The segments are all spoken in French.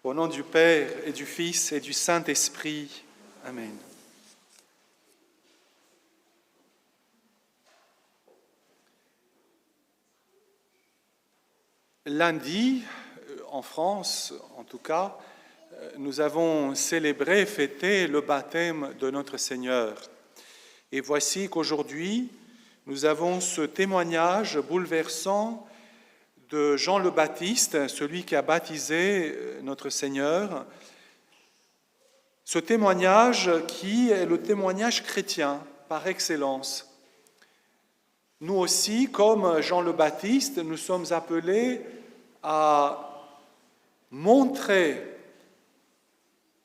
Au nom du Père et du Fils et du Saint-Esprit. Amen. Lundi, en France en tout cas, nous avons célébré, fêté le baptême de notre Seigneur. Et voici qu'aujourd'hui, nous avons ce témoignage bouleversant de Jean le Baptiste, celui qui a baptisé notre Seigneur. Ce témoignage qui est le témoignage chrétien par excellence. Nous aussi, comme Jean le Baptiste, nous sommes appelés à montrer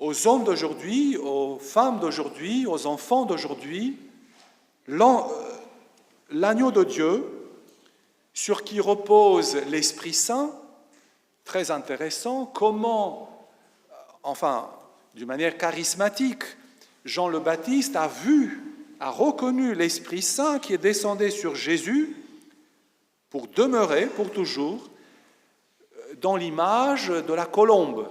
aux hommes d'aujourd'hui, aux femmes d'aujourd'hui, aux enfants d'aujourd'hui, l'agneau de Dieu sur qui repose l'Esprit Saint, très intéressant, comment, d'une manière charismatique, Jean le Baptiste a reconnu l'Esprit Saint qui est descendu sur Jésus pour demeurer pour toujours dans l'image de la colombe.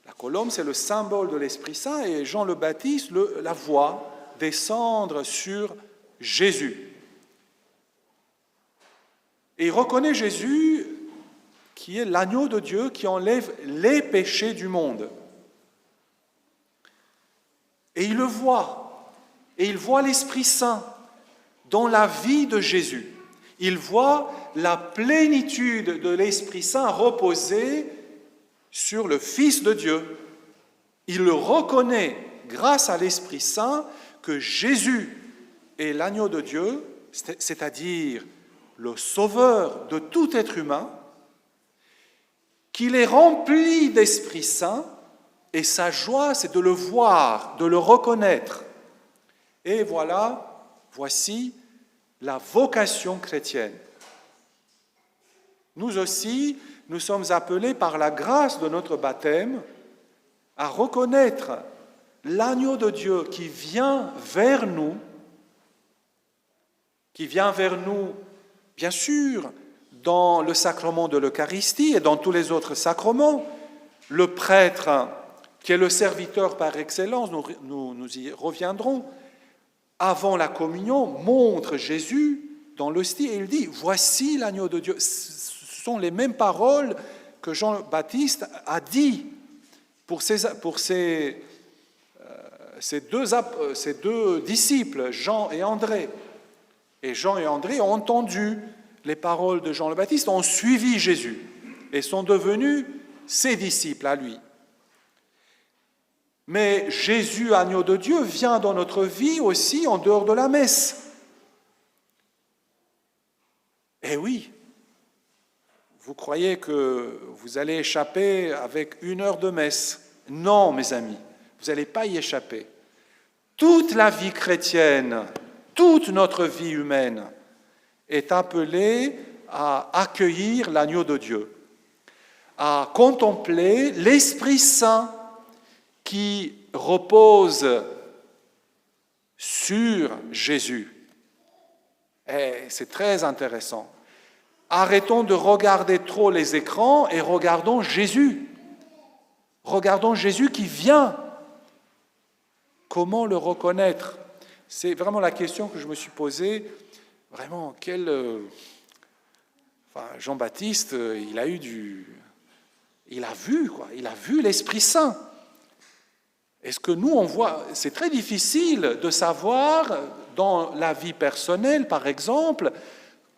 La colombe, c'est le symbole de l'Esprit Saint et Jean le Baptiste la voit descendre sur Jésus. Et il reconnaît Jésus qui est l'agneau de Dieu qui enlève les péchés du monde. Et il le voit. Et il voit l'Esprit Saint dans la vie de Jésus. Il voit la plénitude de l'Esprit Saint reposer sur le Fils de Dieu. Il le reconnaît grâce à l'Esprit Saint que Jésus est l'agneau de Dieu, c'est-à-dire le sauveur de tout être humain, qu'il est rempli d'Esprit Saint, et sa joie, c'est de le voir, de le reconnaître. Et voici la vocation chrétienne. Nous aussi, nous sommes appelés par la grâce de notre baptême à reconnaître l'agneau de Dieu qui vient vers nous, bien sûr, dans le sacrement de l'Eucharistie et dans tous les autres sacrements. Le prêtre, qui est le serviteur par excellence, nous y reviendrons, avant la communion, montre Jésus dans l'hostie et il dit « Voici l'agneau de Dieu ». Ce sont les mêmes paroles que Jean-Baptiste a dit pour ses deux disciples, Jean et André. Et Jean et André ont entendu les paroles de Jean le Baptiste, ont suivi Jésus et sont devenus ses disciples à lui. Mais Jésus, agneau de Dieu, vient dans notre vie aussi en dehors de la messe. Eh oui, vous croyez que vous allez échapper avec 1 heure de messe? Non, mes amis, vous n'allez pas y échapper. Toute la vie chrétienne, toute notre vie humaine est appelée à accueillir l'agneau de Dieu, à contempler l'Esprit Saint qui repose sur Jésus. Et c'est très intéressant. Arrêtons de regarder trop les écrans et regardons Jésus. Regardons Jésus qui vient. Comment le reconnaître? C'est vraiment la question que je me suis posée. Vraiment, Jean-Baptiste, il a vu l'Esprit Saint. Est-ce que nous, on voit? C'est très difficile de savoir, dans la vie personnelle, par exemple,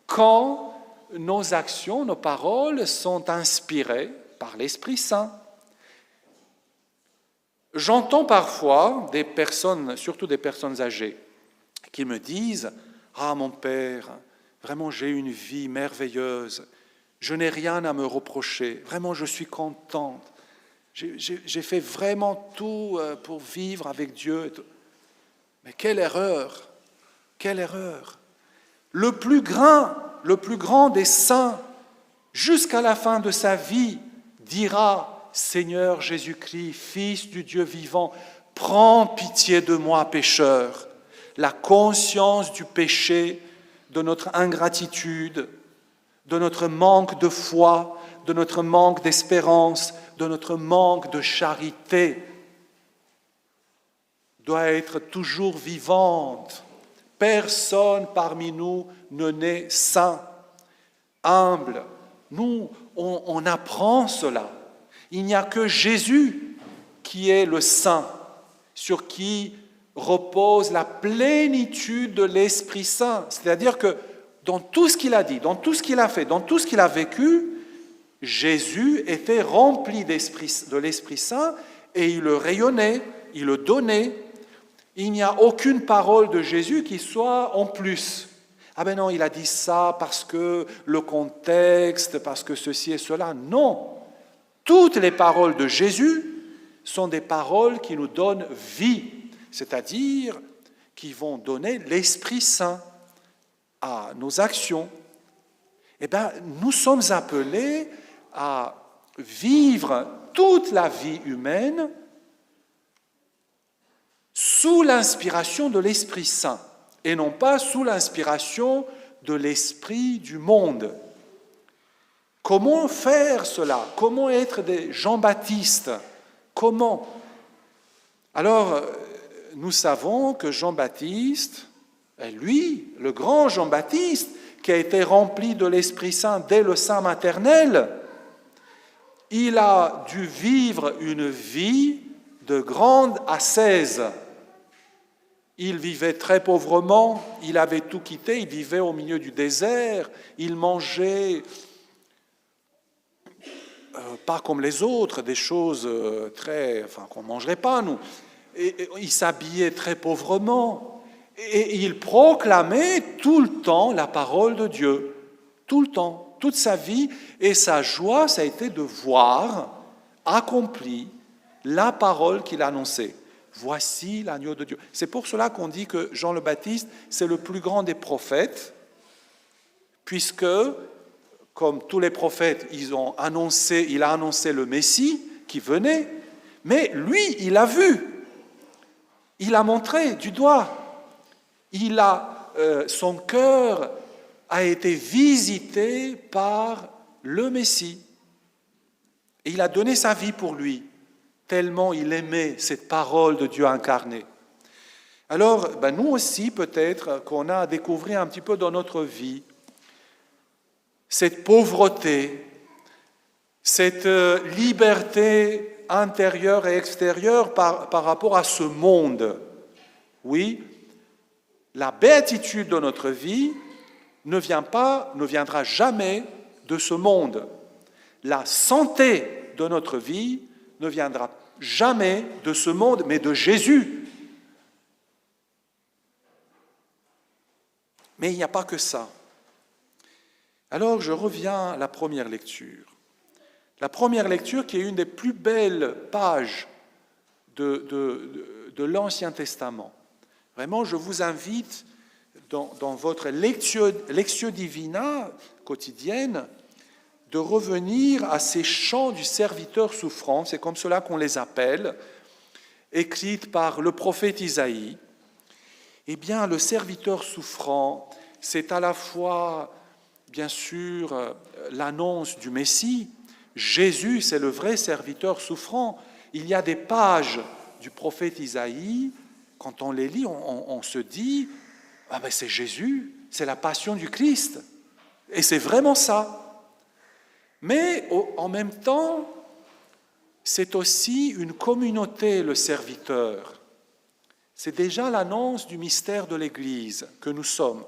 quand nos actions, nos paroles sont inspirées par l'Esprit Saint. J'entends parfois des personnes, surtout des personnes âgées, qui me disent « Ah, mon père, vraiment j'ai une vie merveilleuse, je n'ai rien à me reprocher, vraiment je suis contente. J'ai fait vraiment tout pour vivre avec Dieu. » Mais quelle erreur! Quelle erreur! Le plus grand des saints, jusqu'à la fin de sa vie, dira « Seigneur Jésus-Christ, Fils du Dieu vivant, prends pitié de moi, pécheur. » La conscience du péché, de notre ingratitude, de notre manque de foi, de notre manque d'espérance, de notre manque de charité doit être toujours vivante. Personne parmi nous ne naît saint, humble. Nous, on apprend cela. Il n'y a que Jésus qui est le saint, sur qui repose la plénitude de l'Esprit Saint. C'est-à-dire que dans tout ce qu'il a dit, dans tout ce qu'il a fait, dans tout ce qu'il a vécu, Jésus était rempli de l'Esprit Saint et il le rayonnait, il le donnait. Il n'y a aucune parole de Jésus qui soit en plus. Ah ben non, il a dit ça parce que le contexte, parce que ceci et cela. Non, toutes les paroles de Jésus sont des paroles qui nous donnent vie, c'est-à-dire qui vont donner l'Esprit Saint à nos actions. Eh bien, nous sommes appelés à vivre toute la vie humaine sous l'inspiration de l'Esprit Saint et non pas sous l'inspiration de l'esprit du monde. Comment faire cela? Comment être des Jean-Baptiste? Comment? Alors, nous savons que Jean-Baptiste, lui, le grand Jean-Baptiste, qui a été rempli de l'Esprit Saint dès le sein maternel, il a dû vivre une vie de grande ascèse. Il vivait très pauvrement, il avait tout quitté, il vivait au milieu du désert, il mangeait pas comme les autres, des choses qu'on ne mangerait pas, nous. Et il s'habillait très pauvrement et il proclamait tout le temps la parole de Dieu, tout le temps, toute sa vie. Et sa joie, ça a été de voir accompli la parole qu'il annonçait. Voici l'agneau de Dieu. C'est pour cela qu'on dit que Jean le Baptiste, c'est le plus grand des prophètes, puisque, comme tous les prophètes, il a annoncé le Messie qui venait, mais lui, il a vu, il a montré du doigt, son cœur a été visité par le Messie, et il a donné sa vie pour lui, tellement il aimait cette parole de Dieu incarné. Alors, nous aussi, peut-être qu'on a à découvrir un petit peu dans notre vie cette pauvreté, cette liberté intérieure et extérieure par rapport à ce monde. Oui, la béatitude de notre vie ne viendra jamais de ce monde. La santé de notre vie ne viendra jamais de ce monde, mais de Jésus. Mais il n'y a pas que ça. Alors je reviens à la première lecture. La première lecture qui est une des plus belles pages de l'Ancien Testament. Vraiment, je vous invite dans votre lectio divina quotidienne de revenir à ces chants du serviteur souffrant, c'est comme cela qu'on les appelle, écrites par le prophète Isaïe. Eh bien, le serviteur souffrant, c'est à la fois, bien sûr, l'annonce du Messie. Jésus, c'est le vrai serviteur souffrant. Il y a des pages du prophète Isaïe, quand on les lit, on se dit « Ah ben c'est Jésus, c'est la passion du Christ ». Et c'est vraiment ça. Mais en même temps, c'est aussi une communauté, le serviteur. C'est déjà l'annonce du mystère de l'Église que nous sommes.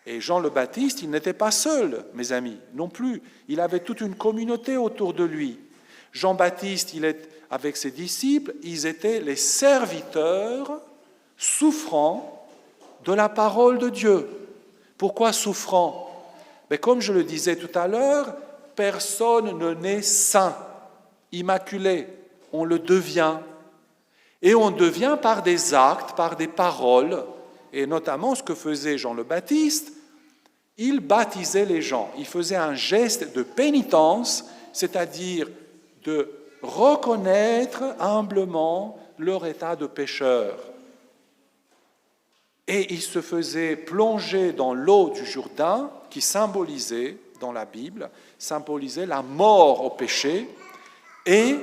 Et Jean le Baptiste, il n'était pas seul, mes amis, non plus. Il avait toute une communauté autour de lui. Jean-Baptiste, avec ses disciples, ils étaient les serviteurs souffrants de la parole de Dieu. Pourquoi souffrants ? Mais comme je le disais tout à l'heure, personne ne naît saint, immaculé. On le devient. Et on devient par des actes, par des paroles, et notamment ce que faisait Jean le Baptiste, il baptisait les gens. Il faisait un geste de pénitence, c'est-à-dire de reconnaître humblement leur état de pécheur. Et il se faisait plonger dans l'eau du Jourdain, qui symbolisait, dans la Bible, symbolisait la mort au péché, et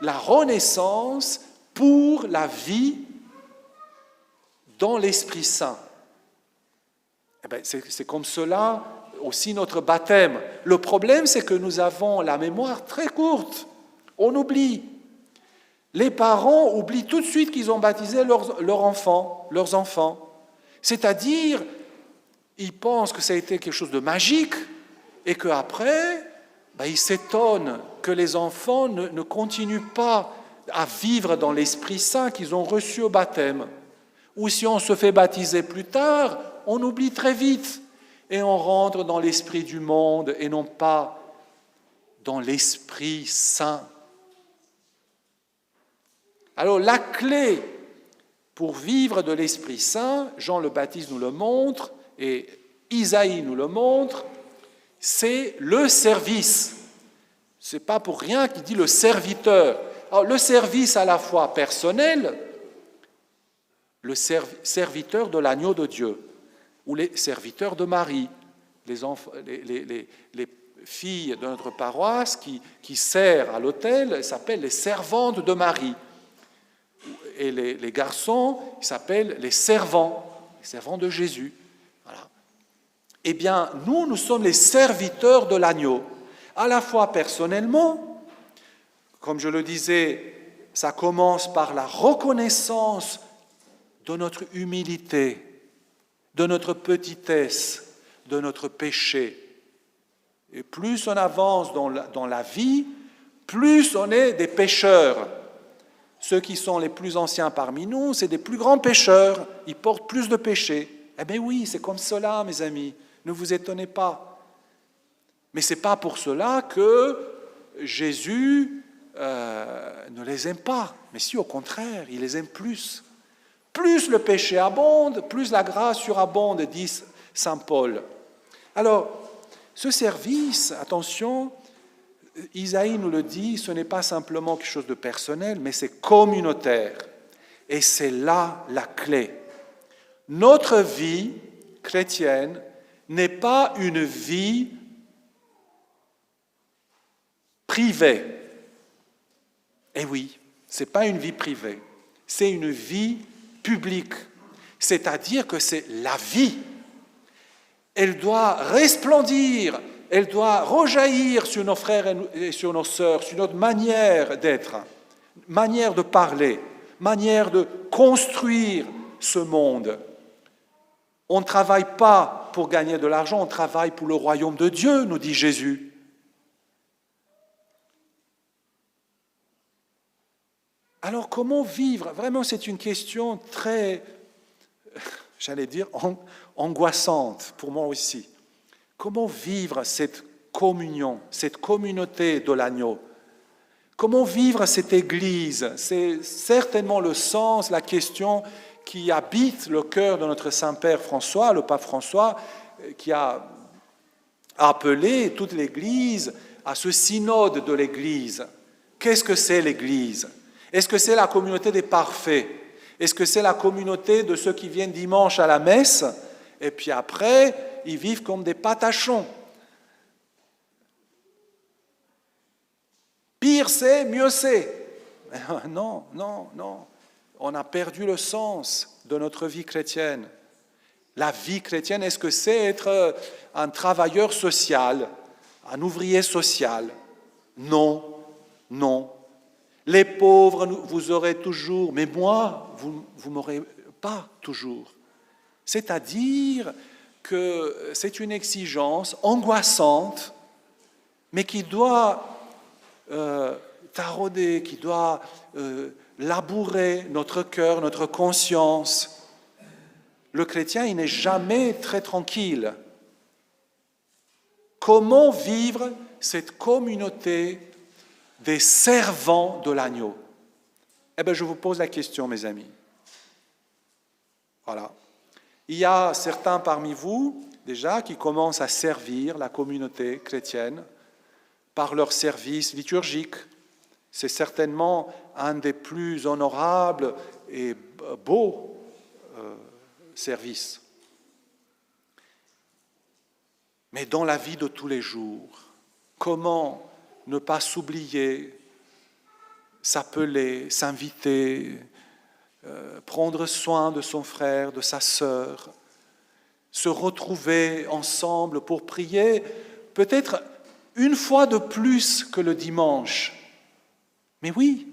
la renaissance pour la vie dans l'Esprit Saint. Eh bien, c'est comme cela aussi notre baptême. Le problème, c'est que nous avons la mémoire très courte. On oublie. Les parents oublient tout de suite qu'ils ont baptisé leurs enfants. C'est-à-dire, ils pensent que ça a été quelque chose de magique et qu'après, ils s'étonnent que les enfants ne continuent pas à vivre dans l'Esprit Saint qu'ils ont reçu au baptême. Ou si on se fait baptiser plus tard, on oublie très vite et on rentre dans l'esprit du monde et non pas dans l'Esprit Saint. Alors la clé pour vivre de l'Esprit Saint, Jean le Baptiste nous le montre et Isaïe nous le montre, c'est le service. Ce n'est pas pour rien qu'il dit le serviteur. Alors, le service à la fois personnel, le serviteur de l'agneau de Dieu, ou les serviteurs de Marie, les filles de notre paroisse qui servent à l'autel s'appellent les servantes de Marie. Et les garçons s'appellent les servants de Jésus. Voilà. Eh bien, nous sommes les serviteurs de l'agneau, à la fois personnellement, comme je le disais, ça commence par la reconnaissance de notre humilité, de notre petitesse, de notre péché. Et plus on avance dans la vie, plus on est des pécheurs. Ceux qui sont les plus anciens parmi nous, c'est des plus grands pécheurs, ils portent plus de péchés. Eh bien oui, c'est comme cela, mes amis, ne vous étonnez pas. Mais ce n'est pas pour cela que Jésus ne les aime pas, mais si au contraire, il les aime plus. Plus le péché abonde, plus la grâce surabonde, dit saint Paul. Alors, ce service, attention, Isaïe nous le dit, ce n'est pas simplement quelque chose de personnel, mais c'est communautaire. Et c'est là la clé. Notre vie chrétienne n'est pas une vie privée. Eh oui, ce n'est pas une vie privée, c'est une vie publique. C'est-à-dire que c'est la vie. Elle doit resplendir, elle doit rejaillir sur nos frères et sur nos sœurs, sur notre manière d'être, manière de parler, manière de construire ce monde. On ne travaille pas pour gagner de l'argent, on travaille pour le royaume de Dieu, nous dit Jésus. Alors comment vivre? Vraiment, c'est une question très, j'allais dire, angoissante pour moi aussi. Comment vivre cette communion, cette communauté de l'agneau? Comment vivre cette Église? C'est certainement le sens, la question qui habite le cœur de notre Saint-Père François, le pape François, qui a appelé toute l'Église à ce synode de l'Église. Qu'est-ce que c'est l'Église? Est-ce que c'est la communauté des parfaits? Est-ce que c'est la communauté de ceux qui viennent dimanche à la messe et puis après, ils vivent comme des patachons? Pire c'est, mieux c'est. Non. On a perdu le sens de notre vie chrétienne. La vie chrétienne, est-ce que c'est être un travailleur social, un ouvrier social? Non. Les pauvres, vous aurez toujours, mais moi, vous ne m'aurez pas toujours. C'est-à-dire que c'est une exigence angoissante, mais qui doit tarauder, qui doit labourer notre cœur, notre conscience. Le chrétien, il n'est jamais très tranquille. Comment vivre cette communauté des servants de l'agneau? Eh bien, je vous pose la question, mes amis. Voilà. Il y a certains parmi vous, déjà, qui commencent à servir la communauté chrétienne par leur service liturgique. C'est certainement un des plus honorables et beaux services. Mais dans la vie de tous les jours, comment ne pas s'oublier s'appeler, s'inviter, prendre soin de son frère, de sa sœur, se retrouver ensemble pour prier, peut-être une fois de plus que le dimanche. Mais oui,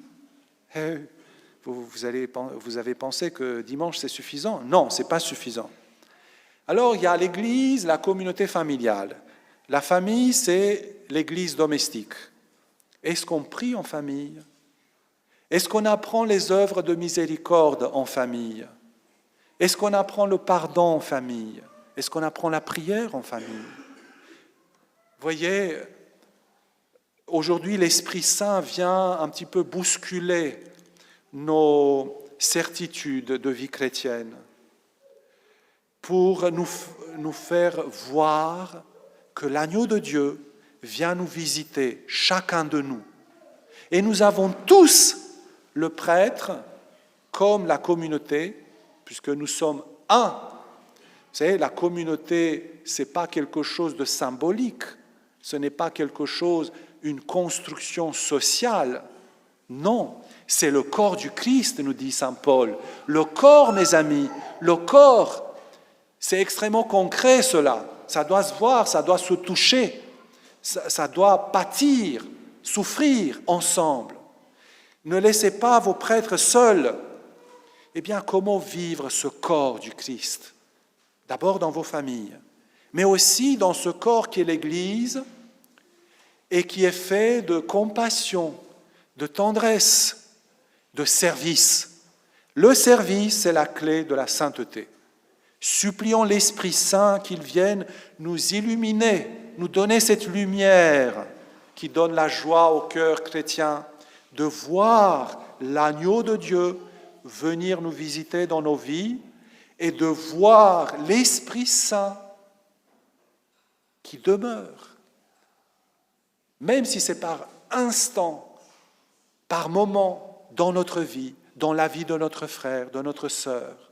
vous avez pensé que dimanche c'est suffisant? Non, ce n'est pas suffisant. Alors il y a l'Église, la communauté familiale. La famille, c'est l'Église domestique. Est-ce qu'on prie en famille? Est-ce qu'on apprend les œuvres de miséricorde en famille? Est-ce qu'on apprend le pardon en famille? Est-ce qu'on apprend la prière en famille? Vous voyez, aujourd'hui, l'Esprit Saint vient un petit peu bousculer nos certitudes de vie chrétienne pour nous faire voir que l'agneau de Dieu vient nous visiter, chacun de nous. Et nous avons tous le prêtre comme la communauté, puisque nous sommes un. Vous savez, la communauté, ce n'est pas quelque chose de symbolique, ce n'est pas quelque chose, une construction sociale. Non, c'est le corps du Christ, nous dit saint Paul. Le corps, mes amis, le corps, c'est extrêmement concret cela. Ça doit se voir, ça doit se toucher, ça doit pâtir, souffrir ensemble. Ne laissez pas vos prêtres seuls. Eh bien, comment vivre ce corps du Christ? D'abord dans vos familles, mais aussi dans ce corps qui est l'Église et qui est fait de compassion, de tendresse, de service. Le service, c'est la clé de la sainteté. Supplions l'Esprit Saint qu'il vienne nous illuminer, nous donner cette lumière qui donne la joie au cœur chrétien de voir l'agneau de Dieu venir nous visiter dans nos vies et de voir l'Esprit Saint qui demeure, même si c'est par instant, par moment dans notre vie, dans la vie de notre frère, de notre sœur.